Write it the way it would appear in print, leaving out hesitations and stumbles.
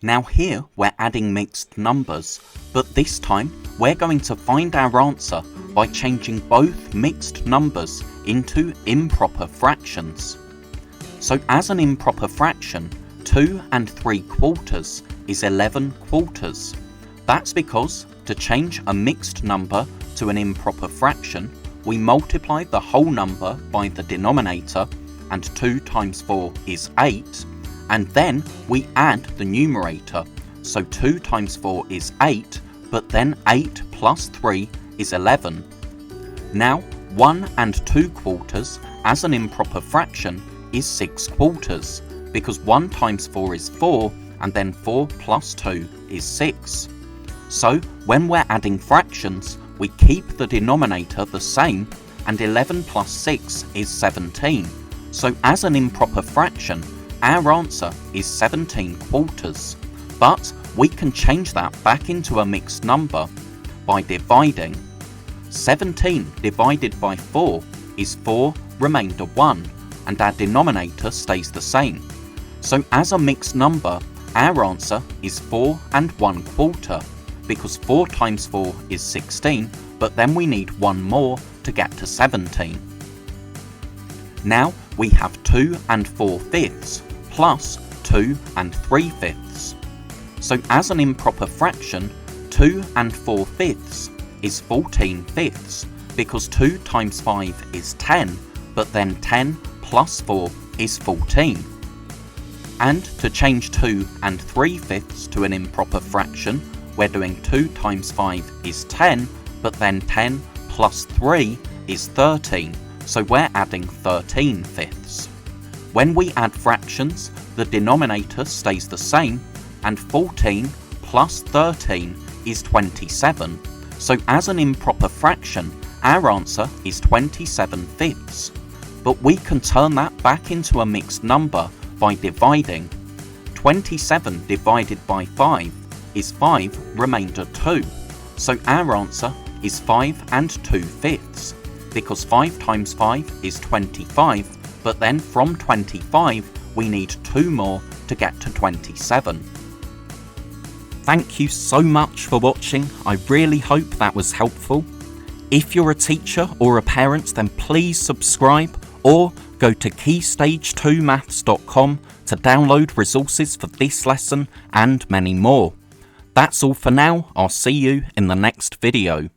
Now here we're adding mixed numbers, but this time we're going to find our answer by changing both mixed numbers into improper fractions. So as an improper fraction, 2 3/4 is 11 quarters. That's because to change a mixed number to an improper fraction, we multiply the whole number by the denominator, and 2 times 4 is 8, and then we add the numerator. So 2 times 4 is 8, but then 8 plus 3 is 11. Now 1 2/4 as an improper fraction is 6/4, because 1 times 4 is 4, and then 4 plus 2 is 6. So when we're adding fractions, we keep the denominator the same, and 11 plus 6 is 17. So as an improper fraction, our answer is 17/4. But we can change that back into a mixed number by dividing. 17 divided by 4 is 4 remainder 1, and our denominator stays the same. So as a mixed number, our answer is 4 1/4, because 4 times 4 is 16, but then we need one more to get to 17. Now we have 2 4/5 plus 2 3/5. So as an improper fraction, 2 4/5 is 14/5, because 2 times 5 is 10, but then 10 plus 4 is 14. And to change 2 3/5 to an improper fraction, we're doing 2 times 5 is 10, but then 10 plus 3 is 13, so we're adding 13/5. When we add fractions, the denominator stays the same, and 14 plus 13 is 27. So as an improper fraction, our answer is 27/5. But we can turn that back into a mixed number by dividing. 27 divided by 5 is 5 remainder 2. So our answer is 5 2/5, because 5 times 5 is 25, but then from 25 we need 2 more to get to 27. Thank you so much for watching. I really hope that was helpful. If you're a teacher or a parent, then please subscribe or go to keystage2maths.com to download resources for this lesson and many more. That's all for now. I'll see you in the next video.